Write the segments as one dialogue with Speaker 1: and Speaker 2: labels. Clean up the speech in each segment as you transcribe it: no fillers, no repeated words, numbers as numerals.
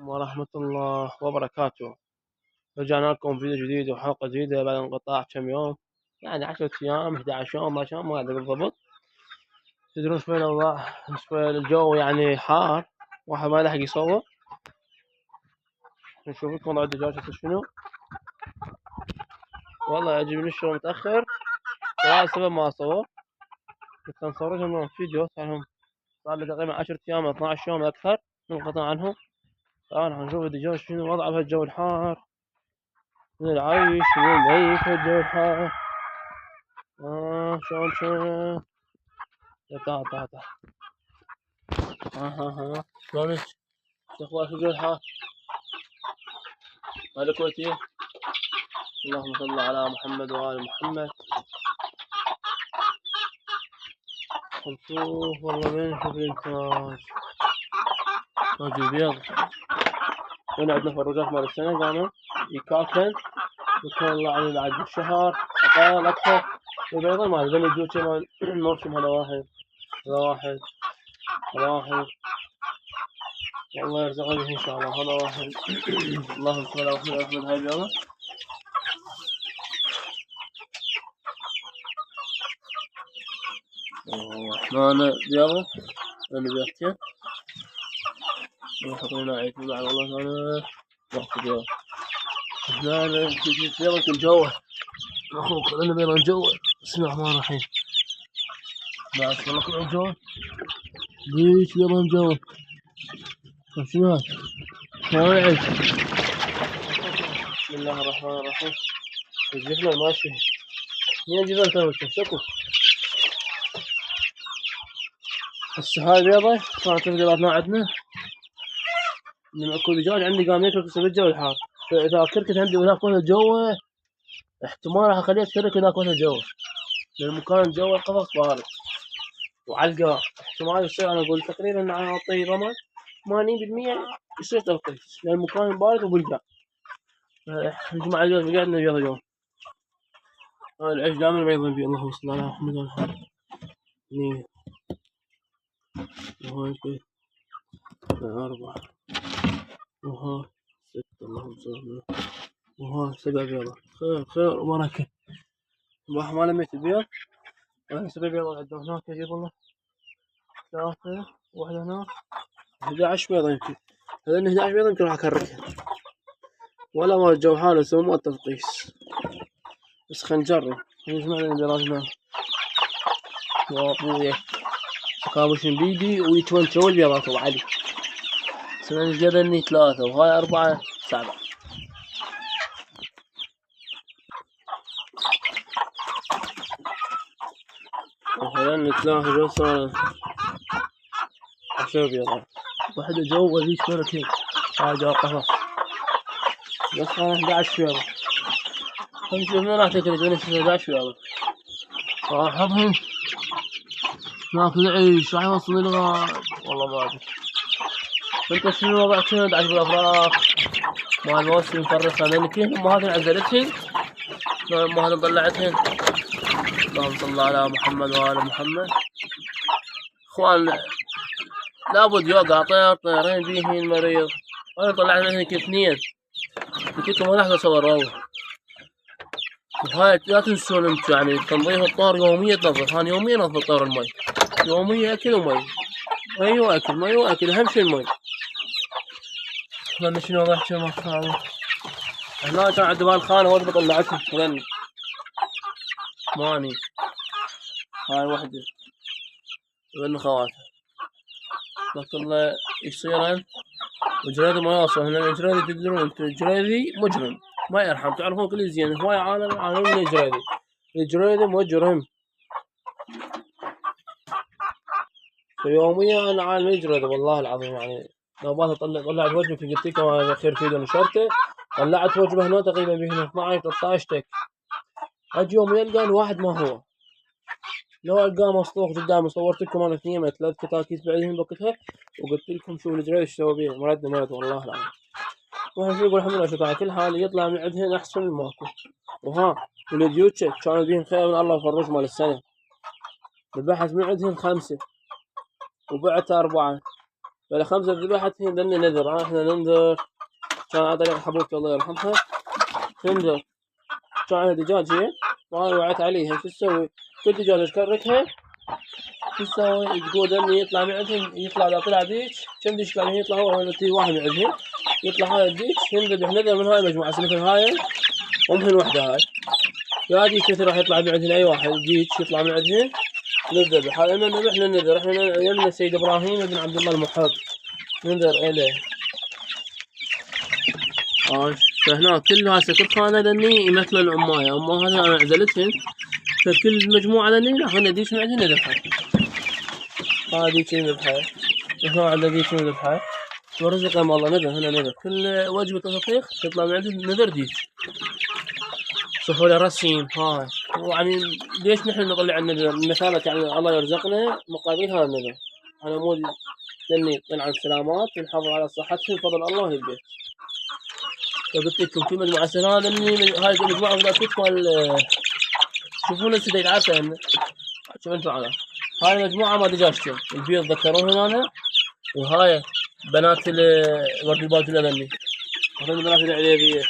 Speaker 1: ورحمة الله وبركاته. رجعنا لكم فيديو جديد وحلقة جديدة بعد انقطاع كم يوم، يعني 10 أيام 11 يوم ما أدري بالضبط. تدرون شوي الأوضاع، شوي الجو يعني حار، واحد ما لحق يصور. نشوف لكم وضع الدجاج شنو. والله يعجبني الشغل متأخر وهذا السبب ما أصور. كنت نصور لهم فيديو صار لي تقريبا 10 أيام 12 يوم أكثر منقطع عنهم. الآن هنشوف الدجاج شنو وضعه بهالجو الحار، من العيش من الميت بهالجو الحار. شلون تعال تعال تعال. ها شلونك؟ شو اخبارك الجو الحار؟ مالك كويتي؟ اللهم صل على محمد وآل محمد. نشوف والله وين نشوف الإنتاج. إنتاج البيض. هنا عندنا فروجات مال السنة قاموا يكاكل، يكون الله عليه بعد الشهر أقل أكثر. البيضة مال ذم الجوتشي مال الموسم هذا واحد والله يرزقنا به إن شاء الله. هذا واحد. اللهم صل على محمد. هاي البيضة هنا بيضة، أنا بيضتين نحط هنا عيش مع والله أنا وقت بيضة. هنا بيضة الجوة أخوك لأن بيضة الجوة. بسم الله الرحمن الرحيم. بعد والله كل الجوة ليش بيضة الجوة. شنو هذا؟ ما العيش. بسم الله الرحمن الرحيم. الجفنة ماشي هي جبال كانت شكو. هسه هاي بيضة كانت بيضاتنا عندنا من اكو دجاج عندي قام ياكل بسبب الجو الحار. فاذا كركت عندي وهناك وين الجو احتمال راح اخليه يتكرك هناك وين الجو، لان المكان الجو القفص بارد وعلقة. احتمال يصير انا اقول تقريبا انا اعطي ضمان 80% يصير تلقيح لان المكان بارد وبلقى. الجماعة اليوم قعدنا بيض اليوم. هاي العيش دائما بيض فيه. اللهم صل على محمد وعلى محمد. وهاي 4 وها 6. اللهم صل على محمد. وها 7 بيضة. خير وبركة. الواحد ما لميت البيض. أنا 7 بيضة عندهم هناك أجيب والله 3 واحدة هناك 11 بيضة يمكن. لأن 11 بيضة يمكن راح أكركها ولا ما الجو حاله سوى ما التفقيس. بس خل نجرب نجمع لنا البيضات هناك. وأبويا كابوشن بيدي ويتونتو البيضات وعلي سنة الجبني 3 وهاي 4 7. وخلنا 3 جو صار 10 بيضات. واحدة جو ذيك بركين هاي جو قفص بس صار 11 بيضة. نشوف من راح تكرد وين 11 بيضة. راح احطهم ناكل عيش راح يوصل للغاية والله ما ادري. انت شنو وضعك؟ هنا دعك بالافراخ مع الموسم مفرخة لان كلهم امهاتهم عزلتهن امهاتهم طلعتهن. اللهم صل على محمد وآل محمد. اخوان لابد يوقع طيرين بيهن مريض. انا طلعت منهن 2 قلت لكم ما راح اصور والله. وهاي لا تنسون انتم يعني تنظيف الطار يوميا تنظف. انا يوميا انظف طار المي يوميا اكل ومي. ايوه اكل مي واكل اهم شي المي. لان شنو ضحك ما شاء الله. هنا كان عند بالخانة وجبة طلعتهم ولن ماني. هاي وحدة ولن خواتها لكن الله يصيرن. وجريدي ما يوصل هنا. الجريدي تدرون انتم الجريدي مجرم ما يرحم. تعرفون كل زين هواي عالم من الجريدي. الجريدي مجرم. فيوميا انا عالم الجريدي والله العظيم. يعني نوبات طلعت وجبة في قلت لكم انا خير فيديو نشرته. طلعت وجبة هنا تقريبا بهنا 12 13 تك. اجي يوم يلقى واحد ما هو. لو القاه مصطوخ قدامي صورت لكم انا 2 3 كتاكيت بعدين بوقتها وقلت لكم شوفوا الجريدي ايش سوى بيه. مرد والله العظيم. واحد يقول الحمد لله شكرا. كل حال يطلع من عندهن احسن من ماكو. وها والديوتشة كانوا بيهن خير من الله وفرج مال السنة. ذبحت من عندهن 5 وبعت 4. ولا 5 ذبيحات هي ذني نذر. احنا ننذر كان على طريق حبوبتي الله يرحمها تنذر كان عندها دجاج هي وانا وعيت عليها شو تسوي؟ كل دجاج تكركها شو تسوي؟ تقول ذني يطلع من عندهم يطلع اذا طلع ديك كم ديك يطلع يطلع هو واحد من عندهم يطلع هاي الديك ينذبح نذر من هاي المجموعة مثل هاي ومهن وحدة هاي يا ديك مثل راح يطلع من عندهم اي واحد ديك يطلع من عندهم نذبح. هذا احنا ذبحنا النذر احنا يمنا السيد ابراهيم بن عبد الله المحب نذر اليه. فهنا كل هسه كل خانه ذني يمثلون امايه هذه انا عزلتهن فكل مجموعه ذني ناخذ ديك من عندهن نذبحها. هذه ديك نذبحها هنا عندنا ديك نذبحها ورزقهم الله نذر هنا نذر كل وجبه تطبيخ تطلع من عندهم نذر ديك سهولة رسيم هاي. يعني ليش نحن نطلع النذر مثالة يعني الله يرزقنا مقابل هذا النذر على مود ذني يطلع سلامات ونحافظ على صحتهم بفضل الله البيت. فقلت لكم في مجموعة سنة هاي المجموعة ذاتك مال شوفون السديد عارفة شوف انتوا على هاي المجموعة ما دجاجتين البيض ذكرون هنا وهاي بنات ورد الباجولة ذني وهذول البنات العليبية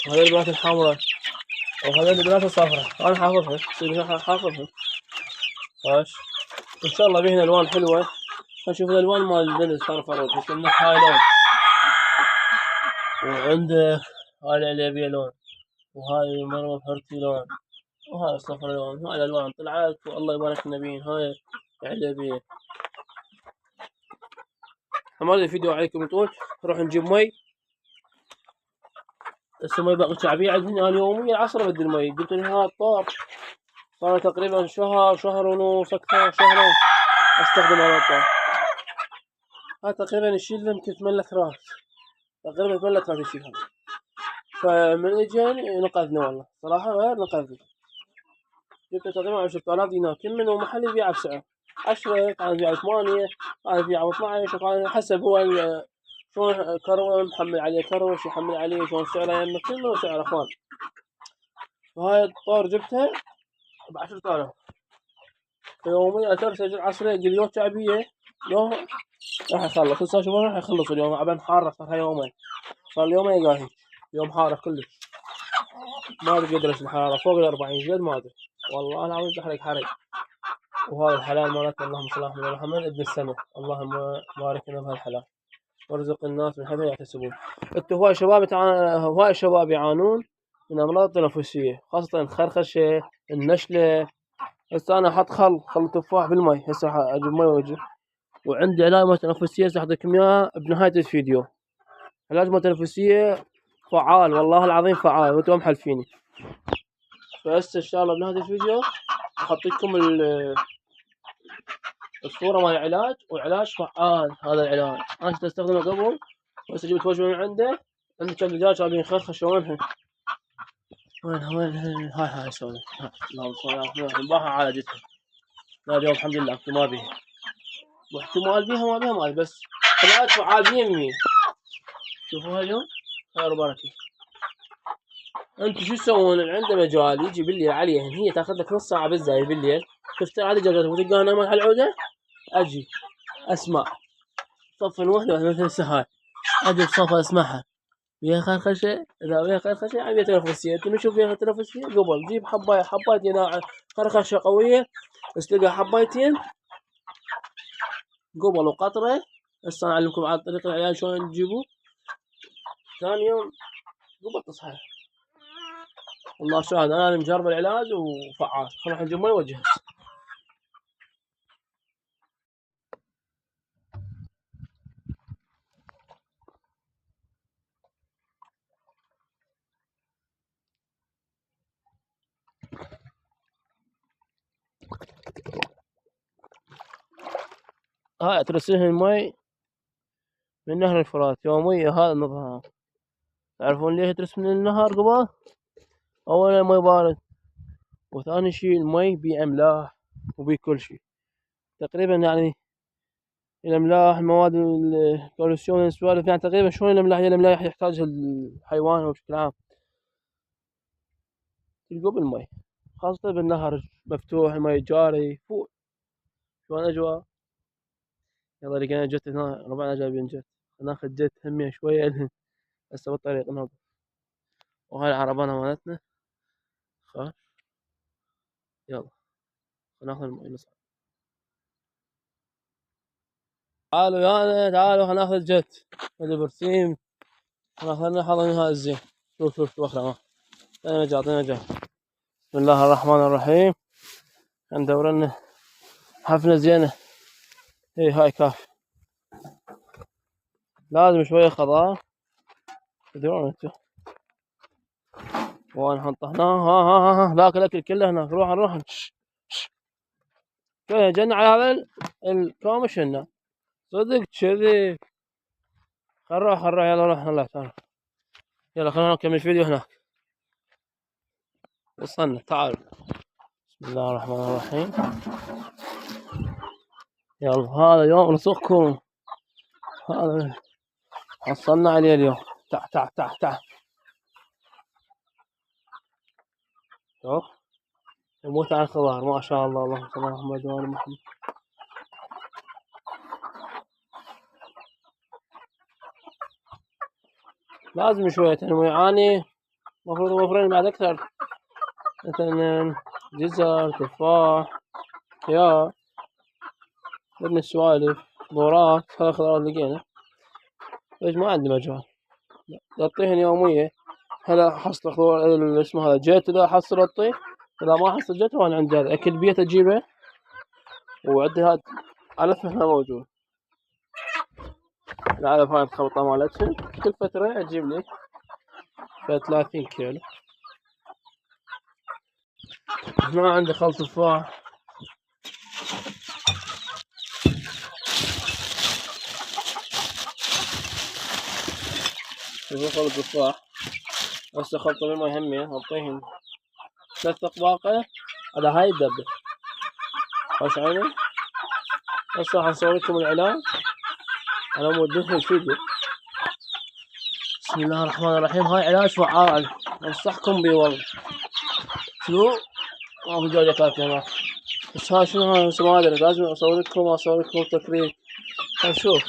Speaker 1: وهذول البنات الحمراء وهذول البنات الصفراء انا حافظها ماشي ان شاء الله بهنا الوان حلوة. نشوف الالوان مال البنت صار فرق بس عندك هاي لون وعندك هاي العليبية لون وهاي مرمى بهرتي لون وهاي الصفرا لون. هاي الالوان طلعت والله يبارك النبيين. هاي العليبية. ما ادري الفيديو عليكم يطول نروح نجيب مي هسه مي باقي شعبية عندنا انا يوميا العصر بدي المي قلت لي ها الطار صار تقريبا شهر ونص اكثر شهرين استخدم هذا الطار. هذا تقريبا يشيل يمكن 8 لترات تقريبا 8 لترات يشيل هذا. فمن اجاني نقذني والله صراحة غير نقذني جبت تقريبا 10,000 دينار كل منه محل يبيعه بسعر 10 كان يبيعه 8 كان يبيعه 12 كان حسب هو شلون كروه محمل عليه كروش يحمل عليه شلون سعره يمه كله سعر اخوان. وهاي الطور جبتها ب10,000 يوميا ترسل عصرية قليوت شعبية يوم راح يخلص هسه شوفوا راح يخلص اليوم عبان حارة صار يومين صار اليومين قاهي يوم حارة كلش ما ادري قدرش الحرارة فوق 40 جد ما ادري والله العظيم تحرق حرق. وهذا الحلال مالتنا اللهم صل على محمد ابن السنة اللهم بارك لنا بهالحلال وارزق الناس من حيث يحتسبون. انتوا هواي شباب يعانون من امراض تنفسية خاصة الخرخشة النشلة. هسه انا احط خل تفاح بالمي هسه اجيب مي واجي وعندي علاج تنفسية هسه اعطيكم اياه بنهاية الفيديو. علاج تنفسية فعال والله العظيم فعال وانتم محلفيني. فهسه ان شاء الله بنهاية الفيديو احط لكم الصورة مال العلاج وعلاج فعال. هذا العلاج انا كنت استخدمه قبل بس جبت وجبة من عنده كم دجاج ابي خرخش وينها هاي سوي اللهم صل على محمد باها عالجتها. لا اليوم الحمد لله ما بيها واحتمال بيها ما بيها ما بس طلعت فعال 100%. شوفوها اليوم خير وبركة. انتو شو تسوون عنده مجال يجي بالليل عليهن هي تاخذ لك نص ساعة بالزاي بالليل تفتح على دجاجات وتلقاها نامت على العودة اجي اسمع صف وحدة مثل السهاي اجي بصف اسمعها بيها خرخشة اذا بيها خرخشة يعني بيها تنفسية. انت نشوف بيها تنفسية قبل جيب حبايتين خرخشة قوية بس تلقى حبايتين قبل وقطرة. هسه انا اعلمكم على طريقة العلاج شلون تجيبوه ثاني يوم قبل تصحى. والله شاهد انا مجرب العلاج وفعال. خلينا نجيب مي وجهز. هاي ترسلها المي من نهر الفرات يوميا. هذا النظام تعرفون ليه ترس من النهر قبل؟ اولا المي بارد وثاني شي المي بيه املاح وبيه كل شي تقريبا يعني الاملاح المواد الكالسيوم السوالف يعني تقريبا شلون الاملاح يحتاجها الحيوان بشكل عام تلقوا بالمي خاصة بالنهر مفتوح المي جاري فوق شلون اجواء يلا لقينا جت هنا، ربعنا جايبين جت. ناخذ جت همية شوية الهن هسه بالطريق نوقف. وهاي العربانة مالتنا خلاص. يلا ناخذ المي نصعد. تعالوا يانا تعالوا هناخذ جت هذي برسيم. ناخذنا حظا من هذا الزين. شوف اخرى اعطينا نجاة. بسم الله الرحمن الرحيم. ندور لنا حفنة زينة. هاي كافي. لازم شوية خضار. تدرون انتو ونحط هنا. ها ذاك الاكل كله هناك. نروح كذا جن على هذا الكومش هنا. صدق كذي. خل نروح يلا روح تعال. يلا خلينا نكمل الفيديو هناك. وصلنا تعالوا. بسم الله الرحمن الرحيم. يلا هذا يوم رزقكم. هذا حصلنا عليه اليوم. تعال شوف يموت على الخضار ما شاء الله. اللهم صل على محمد وآل محمد. لازم شوية تنويعاني. مفروض موفرين بعد أكثر. مثلا جزر تفاح خيار بدنا السوالف بورات. هذا خضار لقينا. ليش ما عندي مجال تعطيهن يومية. هلا حصل خضار اسمه هذا جيت. إذا حصل أعطيه. إذا ما حصل جيت وأنا عندي هذا أكل بيت أجيبه. وعندي هذا علف هنا موجود. العلف هاي الخلطة مالتهم كل فترة أجيب لي 30 كيلو. هنا عندي خلط تفاح. شوفوا خلط تفاح. هسه خلطة بالماء همية أعطيهن 3 أطباقة. هذا هاي الدبة خوش عيني. هسه حنسوي لكم العلاج على مود الفيديو. بسم الله الرحمن الرحيم. هاي علاج فعال انصحكم بيه والله. شنو ما في جودة كافية هناك. بس ها شنو هاي ما ادري. لازم اسوي لكم تكريم. نشوف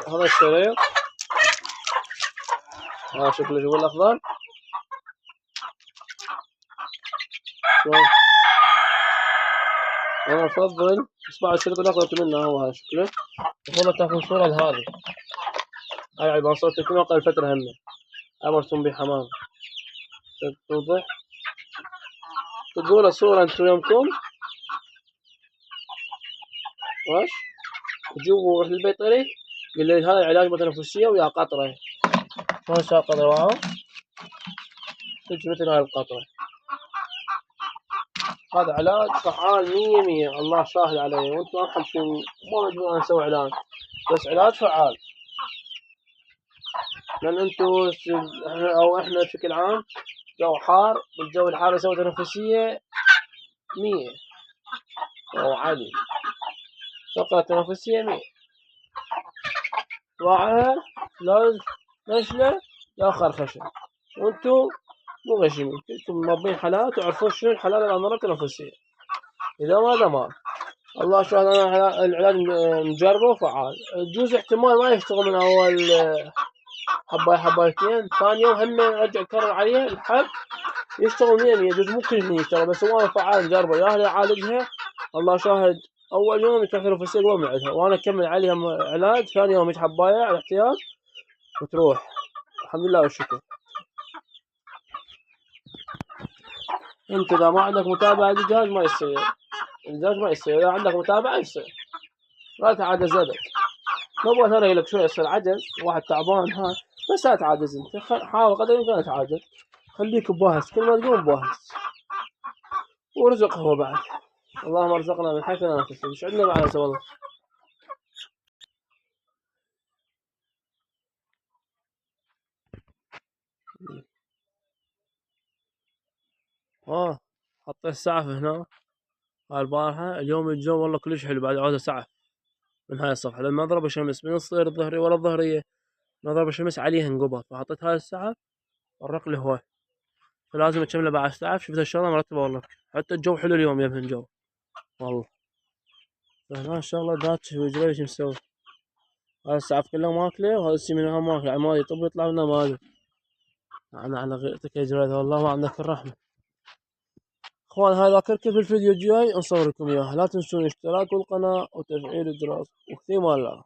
Speaker 1: هذا الشريط. شكله جوا الأخضر. أنا أفضل اسمعوا الشريط الأخضر منه. هو هذا شكله. أفضل تاخذ صورة لهذه. هاي عبارة صورة تكون قبل فترة همه. أمرتم بحمام. توضح. تقول صورة أنتم يومكم. واش تجيبوا روح للبيطري. قال لي هذا علاج تنفسية ويا قطرة. شلون صار قطرة واو. تجي مثل هاي القطرة. هذا علاج فعال 100%. الله شاهد علي. وانتم ما تحبون ما نجبر نسوي اعلان. بس علاج فعال. لان انتم او احنا بشكل عام جو حار. بالجو الحار نسوي تنفسية 100 او عالي. فقط تنفسية 100. طلعها لا نشلة لا خرخشة. وانتم مو غشيمين. انتم مربين حالات وعرفون شنو الحالات الامراض التنفسية. اذا ما دمار. الله شاهد انا العلاج مجربه وفعال. يجوز احتمال ما يشتغل من اول حبايتين. ثاني يوم هم ارجع اكرر عليه الحب يشتغل 100%. يجوز مو كل يشتغل بس هو فعال مجربه. يا اهل يعالجها. الله شاهد اول يوم يتاخر في السيق ومعدها. وانا اكمل عليها علاج. ثاني يوم حبايه على احتياط وتروح. الحمد لله والشكر. انت اذا ما عندك متابعه للجهاز ما يصير. الجهاز ما يصير. اذا عندك متابعه يصير. لا تعجز ابد. ما ابغى لك شوي يصير عجز. واحد تعبان ها. بس لا تعجز انت. حاول قدر الامكان لا تعجز. خليك باهس. كل ما تقوم باهس. ورزق هو بعد. اللهم ارزقنا من حيث لا نحتسب. ايش عندنا بعد والله. حطيت سعف هنا. هاي البارحة. اليوم الجو والله كلش حلو. بعد عودة سعف من هاي الصفحة. لما ضرب الشمس من الصير الظهري ولا الظهرية. ما ضرب الشمس عليها انقبض. فحطيت هاي السعف ورق الهواء. فلازم اكمله بعد السعف. شفت الشغلة مرتبة والله. حتى الجو حلو اليوم يا ابن الجو. والله هنا الشغلة داتش وجري ايش مسوي. هذا السعف كله ماكله وهذا السي منها ماكله يعني ما يطب يطلع منه ما ادري. يعني على غيرتك يا جريد والله ما عندك الرحمة. اخوان هذا كركب في الفيديو الجاي نصور لكم اياه. لا تنسون الاشتراك بالقناة وتفعيل الجرس وفي ما الله.